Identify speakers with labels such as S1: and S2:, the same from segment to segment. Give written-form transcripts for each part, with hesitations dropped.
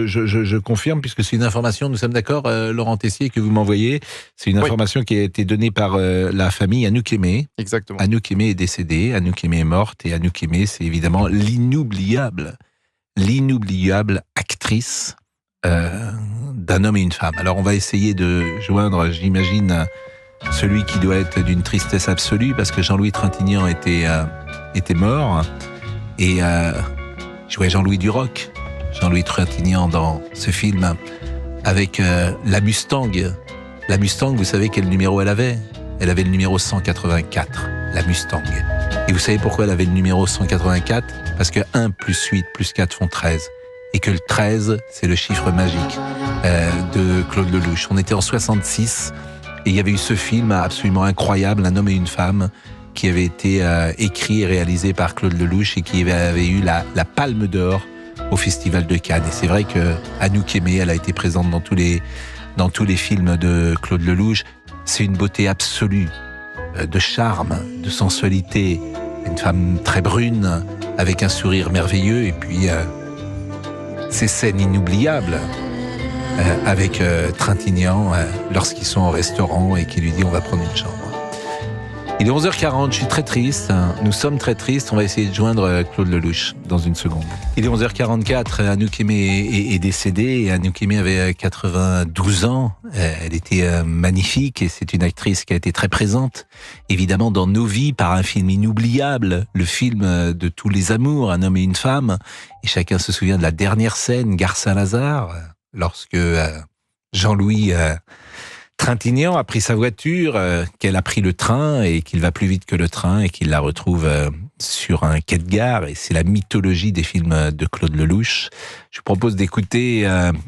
S1: je confirme, puisque c'est une information, nous sommes d'accord, Laurent Tessier, que vous m'envoyez. C'est une information qui a été donnée par la famille Anouk Aimée.
S2: Exactement.
S1: Anouk Aimée est décédée, Anouk Aimée est morte, et Anouk Aimée, c'est évidemment l'inoubliable actrice d'un homme et une femme. Alors on va essayer de joindre, j'imagine, celui qui doit être d'une tristesse absolue, parce que Jean-Louis Trintignant était mort, et jouait Jean-Louis Duroc. Jean-Louis Trintignant dans ce film avec la Mustang. La Mustang, vous savez quel numéro elle avait ? Elle avait le numéro 184, la Mustang. Et vous savez pourquoi elle avait le numéro 184 ? Parce que 1 plus 8 plus 4 font 13. Et que le 13, c'est le chiffre magique de Claude Lelouch. On était en 66 et il y avait eu ce film absolument incroyable, Un homme et une femme, qui avait été écrit et réalisé par Claude Lelouch et qui avait eu la Palme d'Or au Festival de Cannes. Et c'est vrai que Anouk Aimée, elle a été présente dans tous les films de Claude Lelouch. C'est une beauté absolue, de charme, de sensualité. Une femme très brune, avec un sourire merveilleux, et puis ces scènes inoubliables avec Trintignant lorsqu'ils sont au restaurant et qu'il lui dit « on va prendre une chambre ». Il est 11h40, je suis très triste, nous sommes très tristes, on va essayer de joindre Claude Lelouch dans une seconde. Il est 11h44, Anouk Aimée est décédée, et Anouk Aimée avait 92 ans, elle était magnifique, et c'est une actrice qui a été très présente, évidemment dans nos vies, par un film inoubliable, le film de tous les amours, Un homme et une femme, et chacun se souvient de la dernière scène, Gare Saint-Lazare, lorsque Jean-Louis Trintignant a pris sa voiture, qu'elle a pris le train et qu'il va plus vite que le train et qu'il la retrouve sur un quai de gare. Et c'est la mythologie des films de Claude Lelouch. Je vous propose d'écouter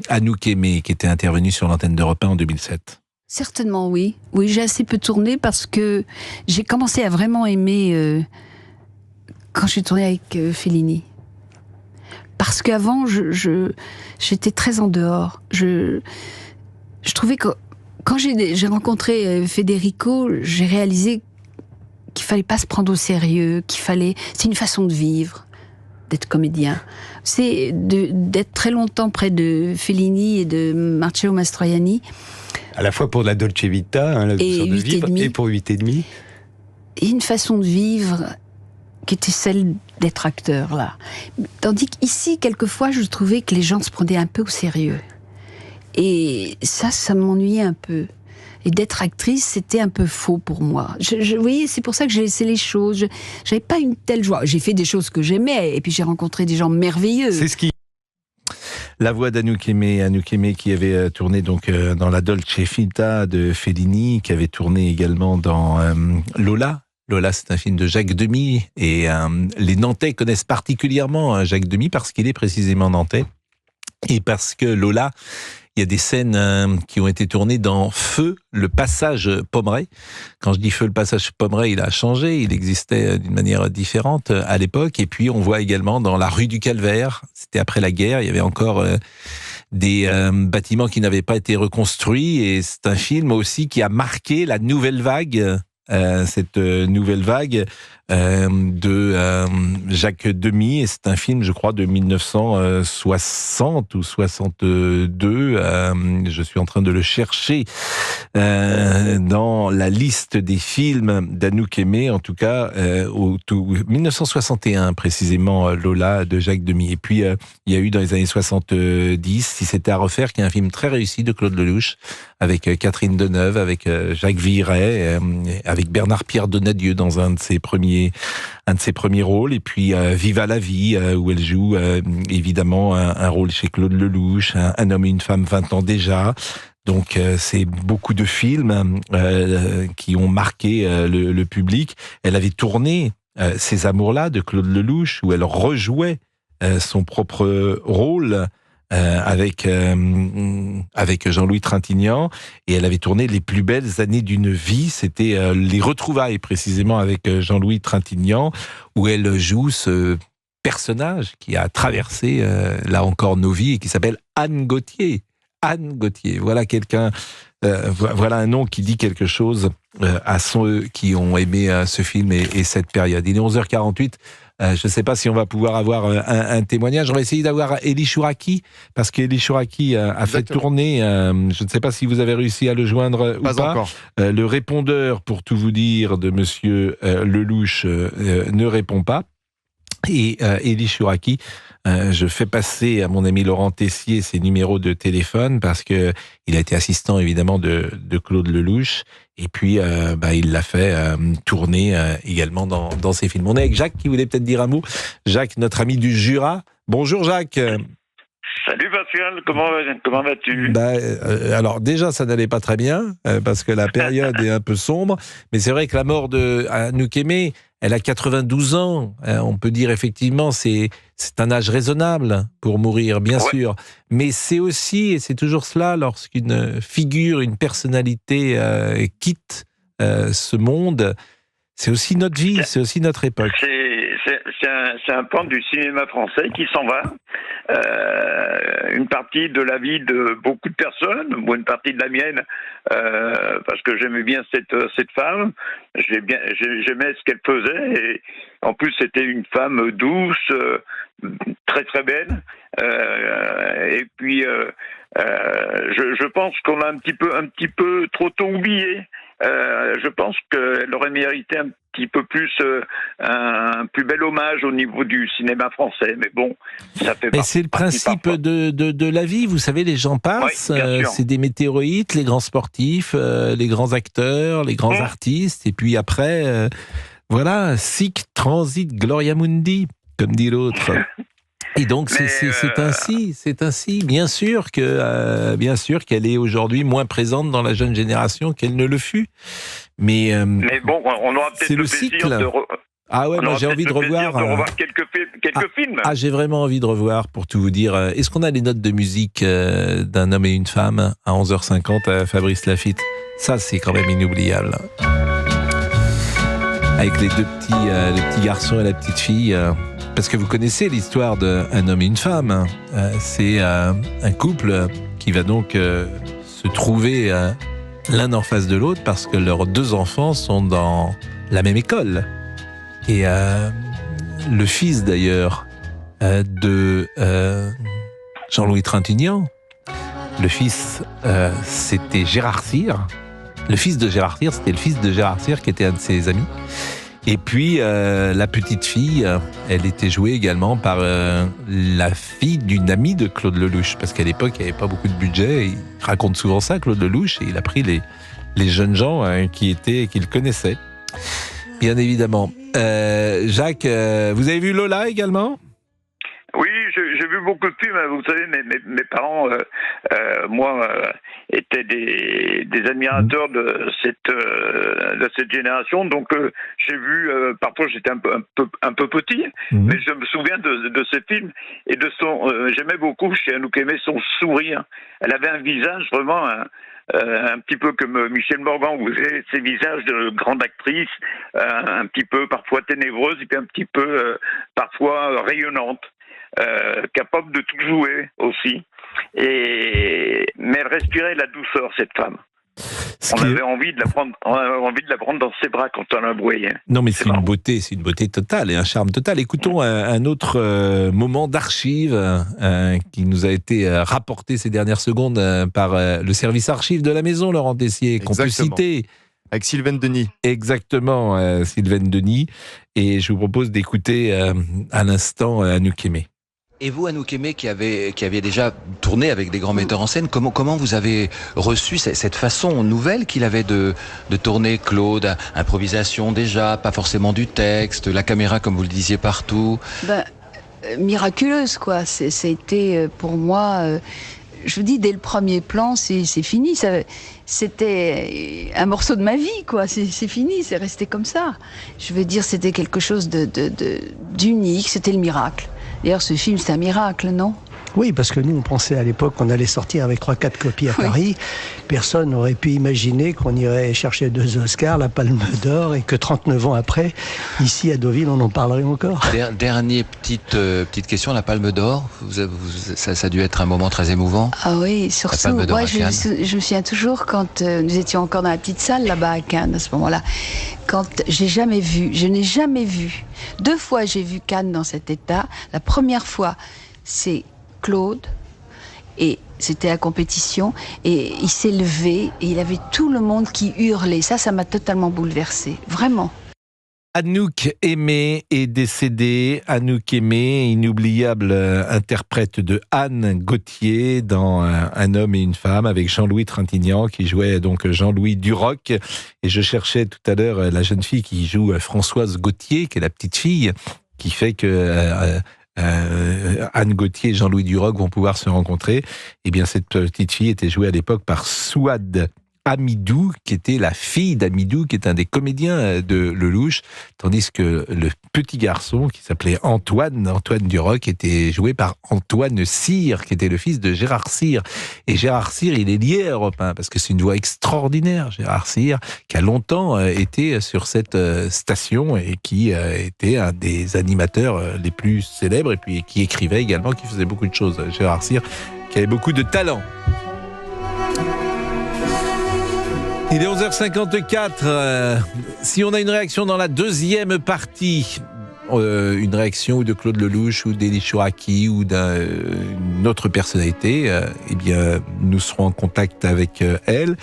S1: Anouk Aimée, qui était intervenue sur l'antenne d'Europe 1 en 2007.
S3: Certainement, oui. Oui, j'ai assez peu tourné parce que j'ai commencé à vraiment aimer quand j'ai tourné avec Fellini. Parce qu'avant, j'étais très en dehors. Je trouvais que quand j'ai rencontré Federico, j'ai réalisé qu'il fallait pas se prendre au sérieux, c'est une façon de vivre, d'être comédien. C'est d'être très longtemps près de Fellini et de Marcello Mastroianni.
S4: À la fois pour la Dolce Vita, la douceur de vivre, et pour 8,5.
S3: Et une façon de vivre qui était celle d'être acteur, là. Tandis qu'ici, quelquefois, je trouvais que les gens se prenaient un peu au sérieux. Et ça m'ennuyait un peu. Et d'être actrice, c'était un peu faux pour moi. Vous voyez, c'est pour ça que j'ai laissé les choses. J'avais pas une telle joie. J'ai fait des choses que j'aimais, et puis j'ai rencontré des gens merveilleux.
S4: C'est ce qui...
S1: La voix d'Anouk Aimée qui avait tourné donc dans la Dolce Vita de Fellini, qui avait tourné également dans Lola. Lola, c'est un film de Jacques Demy, et les Nantais connaissent particulièrement Jacques Demy parce qu'il est précisément nantais, et parce que Lola, il y a des scènes qui ont été tournées dans Feu, le passage Pommeraye. Quand je dis Feu, le passage Pommeraye, il a changé, il existait d'une manière différente à l'époque. Et puis on voit également dans la rue du Calvaire, c'était après la guerre, il y avait encore des bâtiments qui n'avaient pas été reconstruits. Et c'est un film aussi qui a marqué la nouvelle vague, cette nouvelle vague de Jacques Demy, et c'est un film, je crois, de 1960 ou 62. Je suis en train de le chercher dans la liste des films d'Anouk Aimée, en tout cas, 1961 précisément, Lola de Jacques Demy. Et puis il y a eu dans les années 70, Si c'était à refaire, qui est un film très réussi de Claude Lelouch, avec Catherine Deneuve, avec Jacques Villeray, avec Bernard-Pierre Donadieu dans un de ses premiers rôles, et puis Viva la vie, où elle joue évidemment un rôle chez Claude Lelouch, Un homme et une femme, 20 ans déjà. Donc c'est beaucoup de films qui ont marqué le public. Elle avait tourné Ces amours-là de Claude Lelouch, où elle rejouait son propre rôle avec Jean-Louis Trintignant, et elle avait tourné Les plus belles années d'une vie. C'était les retrouvailles précisément avec Jean-Louis Trintignant, où elle joue ce personnage qui a traversé là encore nos vies et qui s'appelle Anne Gauthier. Anne Gauthier, voilà quelqu'un, voilà un nom qui dit quelque chose à ceux qui ont aimé ce film et cette période. Il est 11h48. Je ne sais pas si on va pouvoir avoir un témoignage. On va essayer d'avoir Elie Chouraki, parce qu'Elie Chouraki a fait tourner, je ne sais pas si vous avez réussi à le joindre ou pas.
S2: Pas encore.
S1: Le répondeur, pour tout vous dire, de monsieur Lelouch ne répond pas. Et Elie Chouraki, je fais passer à mon ami Laurent Tessier ses numéros de téléphone parce que il a été assistant évidemment de Claude Lelouch et puis il l'a fait tourner également dans ses films. On est avec Jacques qui voulait peut-être dire un mot. Jacques, notre ami du Jura. Bonjour Jacques.
S5: Salut Pascal, comment vas-tu?
S1: Alors déjà ça n'allait pas très bien parce que la période est un peu sombre, mais c'est vrai que la mort de Anouk Aimée, elle a 92 ans, on peut dire effectivement c'est un âge raisonnable pour mourir, bien sûr, mais c'est aussi, et c'est toujours cela, lorsqu'une figure, une personnalité quitte ce monde, c'est aussi notre vie, c'est aussi notre époque.
S5: C'est un pan du cinéma français qui s'en va. Une partie de la vie de beaucoup de personnes, ou une partie de la mienne, parce que j'aimais bien cette femme, j'aimais ce qu'elle faisait, et en plus c'était une femme douce, très très belle, et puis je pense qu'on l'a un petit peu trop tôt oublié. Je pense qu'elle aurait mérité un petit peu plus un plus bel hommage au niveau du cinéma français, mais bon, ça fait partie.
S1: Mais c'est le principe de la vie, vous savez, les gens passent, c'est des météorites, les grands sportifs, les grands acteurs, les grands artistes, et puis après, voilà, sic transit gloria mundi, comme dit l'autre. Et donc c'est ainsi, bien sûr qu'elle est aujourd'hui moins présente dans la jeune génération qu'elle ne le fut. Mais
S5: bon, on aura peut-être le plaisir de
S1: moi j'ai envie de revoir
S5: quelques films.
S1: Ah, j'ai vraiment envie de revoir, pour tout vous dire. Est-ce qu'on a les notes de musique d'un homme et une femme à 11h50 à Fabrice Lafitte? Ça, c'est quand même inoubliable. Avec les deux petits garçons et la petite fille. Parce que vous connaissez l'histoire d'un homme et une femme. C'est un couple qui va donc se trouver l'un en face de l'autre parce que leurs deux enfants sont dans la même école. Et le fils d'ailleurs de Jean-Louis Trintignant, le fils c'était Gérard Cyr. Le fils de Gérard Cyr, c'était le fils de Gérard Cyr qui était un de ses amis. Et puis, la petite fille, elle était jouée également par la fille d'une amie de Claude Lelouch. Parce qu'à l'époque, il n'y avait pas beaucoup de budget. Il raconte souvent ça, Claude Lelouch. Et il a pris les jeunes gens qu'il connaissait. Bien évidemment. Jacques, vous avez vu Lola également ?
S5: Oui, j'ai vu beaucoup de films. Vous savez, mes parents, étaient des admirateurs de cette génération. Donc, j'ai vu. Parfois, j'étais un peu petit, mais je me souviens de ce film et de j'aimais beaucoup chez Anouk Aimée son sourire. Elle avait un visage vraiment un petit peu comme Michel Morgan, vous avez ces visages de grande actrice, un petit peu parfois ténébreuse et puis un petit peu parfois rayonnante. Capable de tout jouer aussi, mais elle respirait la douceur, cette femme. On avait envie de la prendre dans ses bras quand on la voyait.
S1: Non, mais c'est une beauté totale et un charme total. Écoutons un autre moment d'archives qui nous a été rapporté ces dernières secondes par le service archives de la maison, Laurent Tessier, qu'on peut citer.
S2: Avec Sylvaine Denis.
S1: Exactement, Sylvaine Denis. Et je vous propose d'écouter à l'instant Anouk Aimée.
S6: Et vous, Anouk Aimée, qui aviez déjà tourné avec des grands metteurs en scène, comment vous avez reçu cette façon nouvelle qu'il avait de tourner, Claude? Improvisation déjà, pas forcément du texte, la caméra, comme vous le disiez, partout.
S3: Miraculeuse, quoi. C'était pour moi... je vous dis, dès le premier plan, c'est fini. C'était un morceau de ma vie, quoi. C'est fini, c'est resté comme ça. Je veux dire, c'était quelque chose d'unique, c'était le miracle. D'ailleurs, ce film, c'est un miracle, non ?
S2: Oui, parce que nous, on pensait à l'époque qu'on allait sortir avec 3-4 copies à Paris. Personne n'aurait pu imaginer qu'on irait chercher 2 Oscars, la Palme d'Or, et que 39 ans après, ici à Deauville, on en parlerait encore.
S6: Dernière petite question, la Palme d'Or, ça a dû être un moment très émouvant.
S3: Ah oui, surtout, moi je me souviens toujours quand nous étions encore dans la petite salle là-bas à Cannes, à ce moment-là, quand je n'ai jamais vu, 2 fois j'ai vu Cannes dans cet état. La première fois, c'est Claude, et c'était la compétition, et il s'est levé, et il avait tout le monde qui hurlait. Ça m'a totalement bouleversée, vraiment.
S1: Anouk Aimée est décédée. Anouk Aimée, inoubliable interprète de Anne Gauthier dans Un homme et une femme avec Jean-Louis Trintignant qui jouait donc Jean-Louis Duroc. Et je cherchais tout à l'heure la jeune fille qui joue Françoise Gauthier, qui est la petite fille, qui fait que Anne Gauthier et Jean-Louis Duroc vont pouvoir se rencontrer. Eh bien, cette petite fille était jouée à l'époque par Souad Amidou, qui était la fille d'Amidou, qui est un des comédiens de Lelouch, tandis que le petit garçon, qui s'appelait Antoine Duroc, était joué par Antoine Cyr, qui était le fils de Gérard Cyr. Et Gérard Cyr, il est lié à Europe 1, parce que c'est une voix extraordinaire, Gérard Cyr, qui a longtemps été sur cette station et qui était un des animateurs les plus célèbres, et puis qui écrivait également, qui faisait beaucoup de choses. Gérard Cyr, qui avait beaucoup de talent. Il est 11h54. Si on a une réaction dans la deuxième partie, une réaction de Claude Lelouch ou d'Élie Chouraqui ou d'une autre personnalité, eh bien, nous serons en contact avec elle.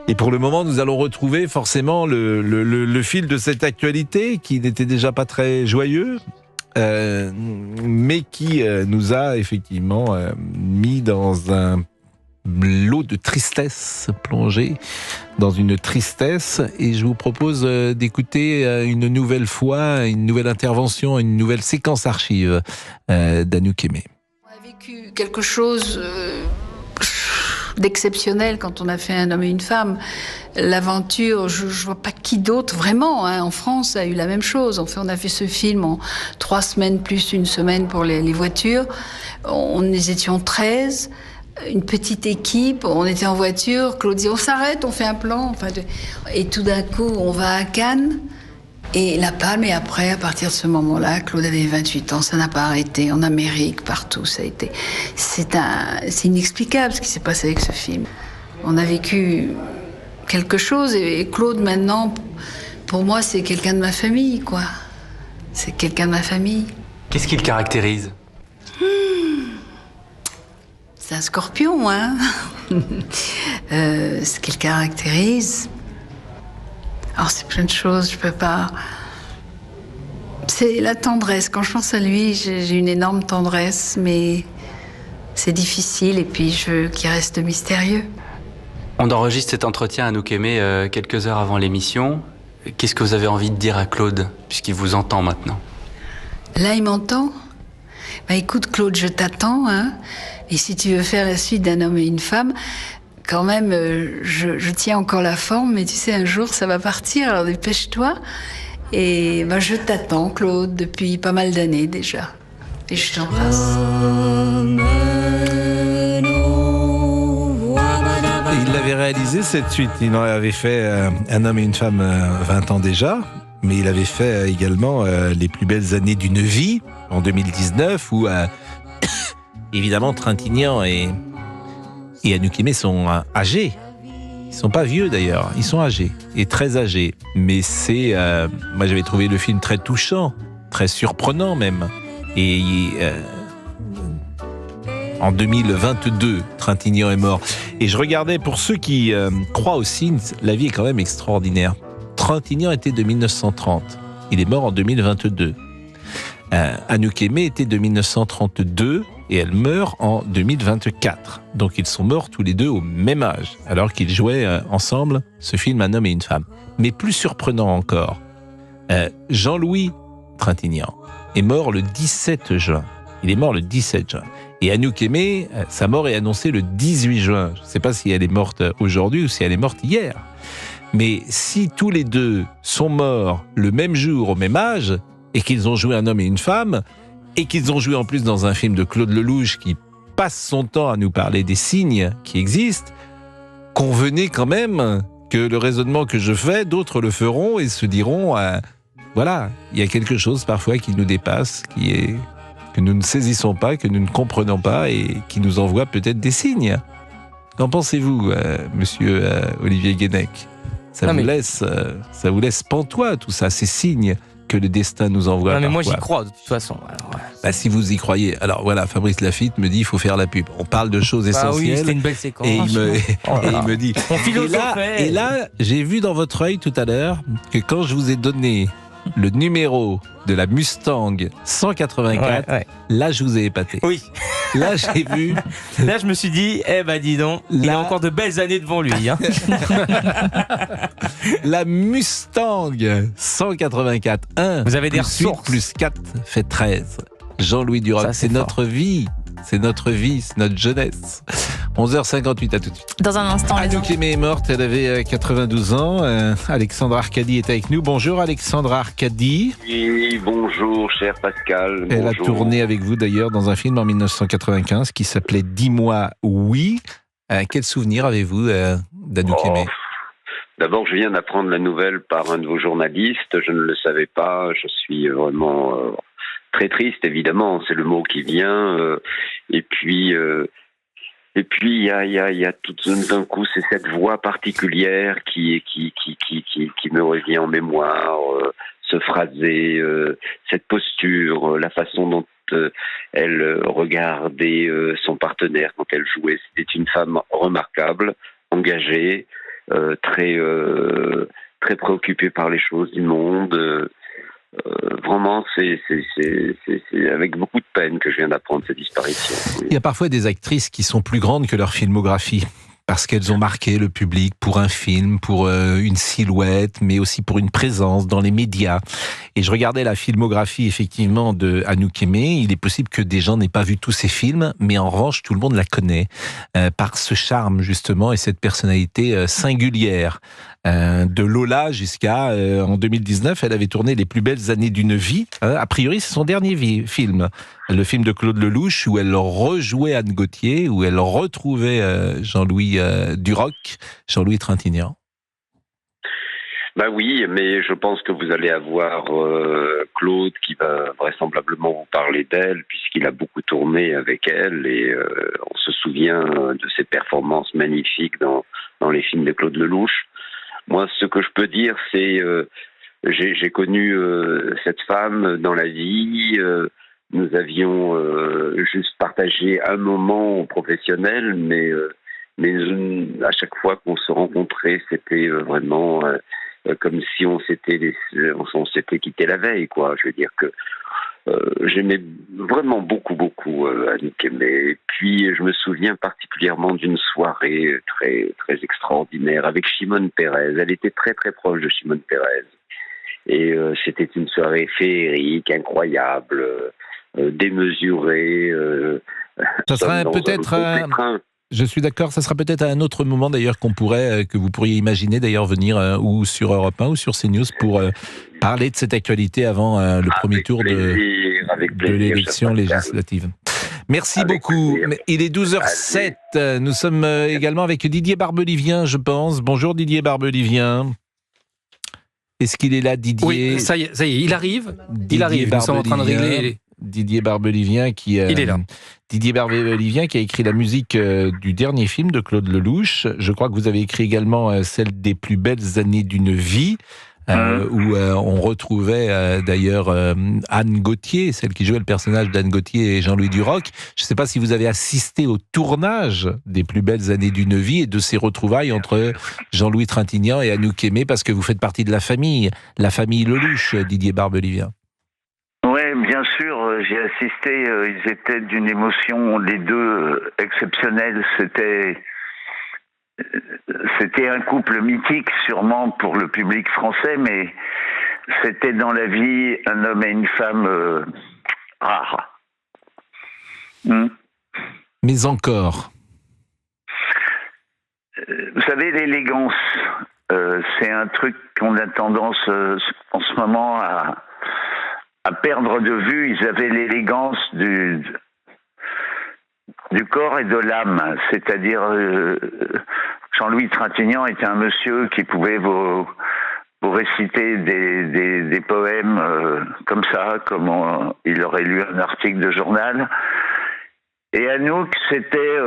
S1: Et pour le moment, nous allons retrouver forcément le fil de cette actualité qui n'était déjà pas très joyeux, mais qui nous a effectivement mis dans un lot de tristesse, plongé dans une tristesse, et je vous propose d'écouter une nouvelle fois, une nouvelle intervention, une nouvelle séquence archive d'Anouk Aimée.
S3: On a vécu quelque chose d'exceptionnel quand on a fait Un homme et une femme. L'aventure, je vois pas qui d'autre vraiment, en France a eu la même chose. Enfin, on a fait ce film en 3 semaines plus 1 semaine pour les voitures. Nous étions 13. Une petite équipe, on était en voiture, Claude dit on s'arrête, on fait un plan, et tout d'un coup on va à Cannes et la Palme, et après à partir de ce moment-là, Claude avait 28 ans, ça n'a pas arrêté, en Amérique, partout, ça a été, c'est inexplicable ce qui s'est passé avec ce film. On a vécu quelque chose, et Claude maintenant, pour moi c'est quelqu'un de ma famille, quoi. C'est quelqu'un de ma famille.
S7: Qu'est-ce qui le caractérise ?
S3: C'est un scorpion, hein. Ce qu'il caractérise. Alors, c'est plein de choses, je peux pas. C'est la tendresse. Quand je pense à lui, j'ai une énorme tendresse, mais c'est difficile, et puis je veux qu'il reste mystérieux.
S7: On enregistre cet entretien à Anouk Aimée quelques heures avant l'émission. Qu'est-ce que vous avez envie de dire à Claude, puisqu'il vous entend maintenant ?
S3: Là, il m'entend ? Écoute, Claude, je t'attends, hein. Et si tu veux faire la suite d'Un homme et une femme, quand même, je tiens encore la forme, mais tu sais, un jour, ça va partir, alors dépêche-toi. Et je t'attends, Claude, depuis pas mal d'années déjà. Et je t'embrasse.
S1: Il l'avait réalisé, cette suite. Il en avait fait Un homme et une femme 20 ans déjà, mais il avait fait également Les plus belles années d'une vie, en 2019, où évidemment Trintignant et Anouk Aimée sont âgés. Ils sont pas vieux d'ailleurs, ils sont âgés, et très âgés. Mais c'est, moi j'avais trouvé le film très touchant, très surprenant même. Et en 2022, Trintignant est mort. Et je regardais, pour ceux qui croient aussi, la vie est quand même extraordinaire. Trintignant était de 1930, il est mort en 2022. Anouk Aimée était de 1932 et elle meurt en 2024. Donc ils sont morts tous les deux au même âge, alors qu'ils jouaient ensemble ce film Un homme et une femme. Mais plus surprenant encore, Jean-Louis Trintignant est mort le 17 juin. Il est mort le 17 juin. Et Anouk Aimée, sa mort est annoncée le 18 juin. Je ne sais pas si elle est morte aujourd'hui ou si elle est morte hier. Mais si tous les deux sont morts le même jour, au même âge, et qu'ils ont joué Un homme et une femme, et qu'ils ont joué en plus dans un film de Claude Lelouch qui passe son temps à nous parler des signes qui existent, convenez quand même que le raisonnement que je fais, d'autres le feront et se diront voilà, il y a quelque chose parfois qui nous dépasse, que nous ne saisissons pas, que nous ne comprenons pas et qui nous envoie peut-être des signes. Qu'en pensez-vous, monsieur Olivier Guénec ? Ça vous laisse pantois, tout ça, ces signes que le destin nous envoie.
S8: Non, mais
S1: parfois.
S8: moi, j'y crois, de toute façon. Alors,
S1: si vous y croyez. Alors voilà, Fabrice Lafitte me dit, il faut faire la pub. On parle de choses essentielles.
S8: Oui, c'était une belle séquence.
S1: Et il me dit...
S8: On philosophait.
S1: Et là, j'ai vu dans votre œil tout à l'heure que quand je vous ai donné le numéro de la Mustang 184, là, je vous ai épaté.
S8: Oui.
S1: Là, j'ai vu...
S8: Là, je me suis dit, dis donc, il a encore de belles années devant lui. Hein.
S1: La Mustang 184, 1
S8: vous avez des
S1: ressources. Plus 4 fait 13. Jean-Louis Duroc, c'est notre vie. C'est notre vie, c'est notre jeunesse. 11h58, à tout de suite.
S9: Dans un instant,
S1: Anouk Aimée est morte, elle avait 92 ans. Alexandra Arcadi est avec nous. Bonjour Alexandra Arcadi.
S10: Oui, bonjour cher Pascal.
S1: Elle a tourné avec vous d'ailleurs dans un film en 1995 qui s'appelait Dis-moi oui. Quel souvenir avez-vous d'Anouk Aimée ?
S10: D'abord, je viens d'apprendre la nouvelle par un de vos journalistes. Je ne le savais pas. Je suis vraiment... très triste, évidemment, c'est le mot qui vient. Et puis, il y a tout d'un coup, c'est cette voix particulière qui me revient en mémoire, ce phrasé, cette posture, la façon dont elle regardait son partenaire quand elle jouait. C'était une femme remarquable, engagée, très préoccupée par les choses du monde. Vraiment, c'est avec beaucoup de peine que je viens d'apprendre cette disparition.
S1: Il y a parfois des actrices qui sont plus grandes que leur filmographie, parce qu'elles ont marqué le public pour un film, pour une silhouette, mais aussi pour une présence dans les médias. Et je regardais la filmographie, effectivement, de Anouk Aimée. Il est possible que des gens n'aient pas vu tous ces films, mais en revanche, tout le monde la connaît par ce charme, justement, et cette personnalité singulière. De Lola jusqu'à en 2019, elle avait tourné Les plus belles années d'une vie. A priori, c'est son dernier film. Le film de Claude Lelouch, où elle rejouait Anne Gauthier, où elle retrouvait Jean-Louis Duroc, Jean-Louis Trintignant.
S10: Bah oui, mais je pense que vous allez avoir Claude qui va vraisemblablement vous parler d'elle, puisqu'il a beaucoup tourné avec elle, et on se souvient de ses performances magnifiques dans les films de Claude Lelouch. Moi, ce que je peux dire, c'est j'ai connu cette femme dans la vie. Nous avions juste partagé un moment professionnel, mais à chaque fois qu'on se rencontrait, c'était vraiment comme si on s'était quitté la veille, quoi. Je veux dire que j'aimais vraiment beaucoup Anouk Aimée. Et puis je me souviens particulièrement d'une soirée très très extraordinaire avec Shimon Peres. Elle était très très proche de Shimon Peres. Et c'était une soirée féerique, incroyable, démesurée.
S1: Ça sera peut-être je suis d'accord, ça sera peut-être à un autre moment d'ailleurs que vous pourriez imaginer d'ailleurs venir ou sur Europe 1 ou sur CNews pour parler de cette actualité avant le premier tour de l'élection législative. Merci beaucoup. Plaisir. Il est 12h07. Nous sommes également avec Didier Barbelivien, je pense. Bonjour Didier Barbelivien. Est-ce qu'il est là, Didier ?
S8: Oui, ça y est, il arrive. Nous sommes en train de régler...
S1: Didier Barbelivien qui
S8: il est là.
S1: Didier Barbelivien qui a écrit la musique du dernier film de Claude Lelouch. Je crois que vous avez écrit également celle des plus belles années d'une vie, où on retrouvait d'ailleurs Anne Gauthier, celle qui jouait le personnage d'Anne Gauthier et Jean-Louis Duroc. Je ne sais pas si vous avez assisté au tournage des plus belles années d'une vie et de ces retrouvailles entre Jean-Louis Trintignant et Anouk Aimée, parce que vous faites partie de la famille Lelouch, Didier Barbelivien.
S5: Oui, bien sûr, j'ai assisté, ils étaient d'une émotion, les deux, exceptionnelle. C'était un couple mythique, sûrement pour le public français, mais c'était dans la vie un homme et une femme rares.
S1: Mais encore.
S5: Vous savez, l'élégance, c'est un truc qu'on a tendance en ce moment à perdre de vue. Ils avaient l'élégance
S9: du corps et de l'âme. C'est-à-dire, Jean-Louis Trintignant était un monsieur qui pouvait vous réciter des poèmes comme ça, comme il aurait lu un article de journal. Et Anouk, c'était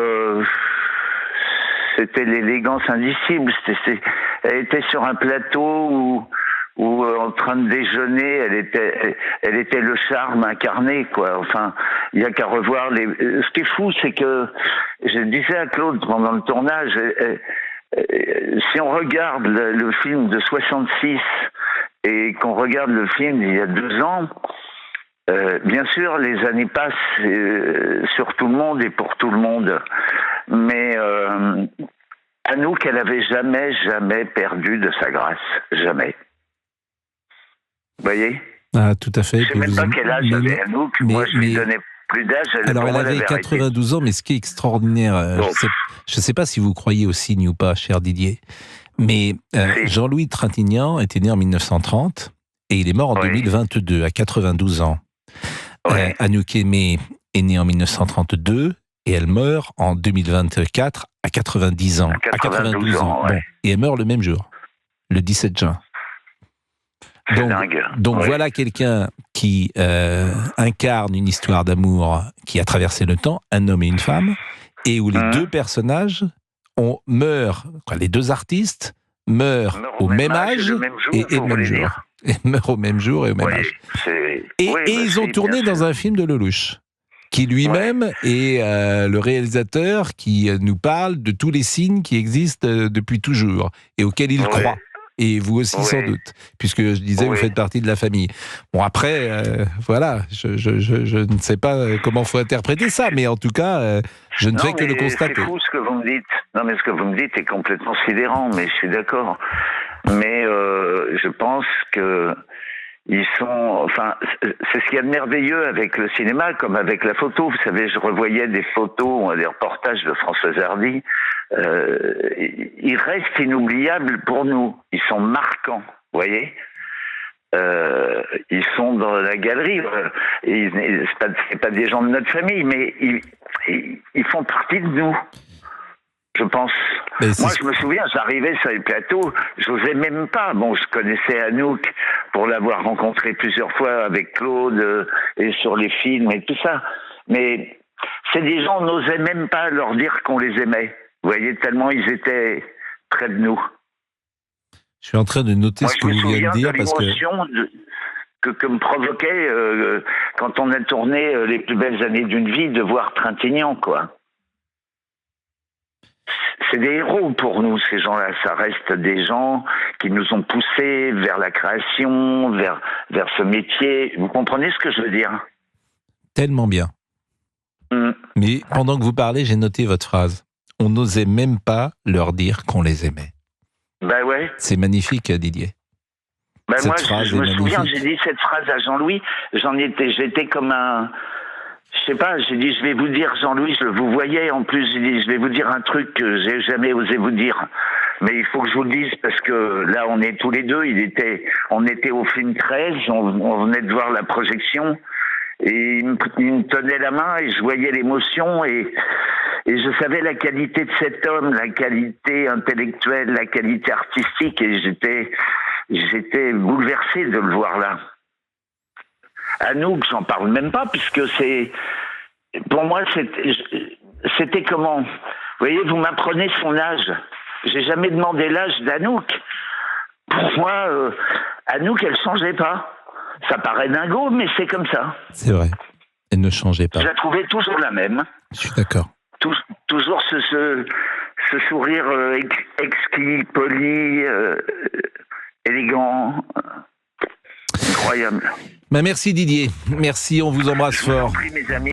S9: l'élégance indicible. Elle était sur un plateau où en train de déjeuner, elle était le charme incarné, quoi. Enfin, il y a qu'à revoir ce qui est fou, c'est que je disais à Claude pendant le tournage, si on regarde le film de 66 et qu'on regarde le film d'il y a 2 ans, bien sûr, les années passent sur tout le monde et pour tout le monde. Mais Anouk, elle avait jamais perdu de sa grâce. Jamais. Vous voyez ?
S1: Ah, tout à fait.
S9: Je ne sais même pas quel âge avait Anouk. Moi, je lui donnais plus d'âge.
S1: Alors, elle avait 92 ans, mais ce qui est extraordinaire, je ne sais pas si vous croyez au signe ou pas, cher Didier, mais Jean-Louis Trintignant était né en 1930 et il est mort en 2022, à 92 ans. Anouk Aimée est née en 1932 et elle meurt en 2024 à 90 ans. À 92 ans. Bon. Et elle meurt le même jour, le 17 juin. Donc voilà quelqu'un qui incarne une histoire d'amour qui a traversé le temps, un homme et une femme, et où les deux personnages meurent, les deux artistes meurent au même âge et au même jour. Et meurent au même jour et au même âge. Et ils ont tourné dans un film de Lelouch, qui lui-même est le réalisateur qui nous parle de tous les signes qui existent depuis toujours et auxquels il croit. Et vous aussi sans doute, puisque je disais vous faites partie de la famille. Bon après, voilà, je ne sais pas comment faut interpréter ça, mais en tout cas, je ne fais que le constater.
S9: C'est fou ce que vous me dites. Non mais ce que vous me dites est complètement sidérant, mais je suis d'accord. Mais je pense que ils sont, enfin, c'est ce qu'il y a de merveilleux avec le cinéma, comme avec la photo. Vous savez, je revoyais des photos, des reportages de Françoise Hardy. Ils restent inoubliables pour nous. Ils sont marquants, vous voyez. Ils sont dans la galerie. C'est pas des gens de notre famille, mais ils font partie de nous. Je pense. Moi, je me souviens, j'arrivais sur les plateaux, j'osais même pas. Bon, je connaissais Anouk pour l'avoir rencontrée plusieurs fois avec Claude et sur les films et tout ça. Mais c'est des gens, on n'osait même pas leur dire qu'on les aimait. Vous voyez, tellement ils étaient près de nous.
S1: Je suis en train de noter ce que vous venez de dire parce
S9: que me provoquait quand on a tourné les plus belles années d'une vie de voir Trintignant, quoi. C'est des héros pour nous, ces gens-là. Ça reste des gens qui nous ont poussés vers la création, vers ce métier. Vous comprenez ce que je veux dire ?
S1: Tellement bien. Mais pendant que vous parlez, j'ai noté votre phrase. On n'osait même pas leur dire qu'on les aimait.
S9: Ben ouais.
S1: C'est magnifique, Didier.
S9: Ben moi, je me souviens, j'ai dit cette phrase à Jean-Louis. J'étais comme un... Je sais pas, j'ai dit, je vais vous dire, Jean-Louis, vous voyez, en plus, j'ai dit, je vais vous dire un truc que j'ai jamais osé vous dire. Mais il faut que je vous le dise parce que là, on est tous les deux, on était au film 13, on venait de voir la projection, et il me tenait la main et je voyais l'émotion et je savais la qualité de cet homme, la qualité intellectuelle, la qualité artistique, et j'étais bouleversé de le voir là. Anouk, j'en parle même pas, puisque pour moi, c'était comment? Vous voyez, vous m'apprenez son âge. J'ai jamais demandé l'âge d'Anouk. Pour moi, Anouk, elle changeait pas. Ça paraît dingo, mais c'est comme ça.
S1: C'est vrai. Elle ne changeait pas.
S9: Je la trouvais toujours la même.
S1: Je suis d'accord.
S9: Toujours ce sourire exquis, poli, élégant. Incroyable.
S1: Merci Didier, merci, on vous embrasse fort.
S9: Je vous en prie, mes amis.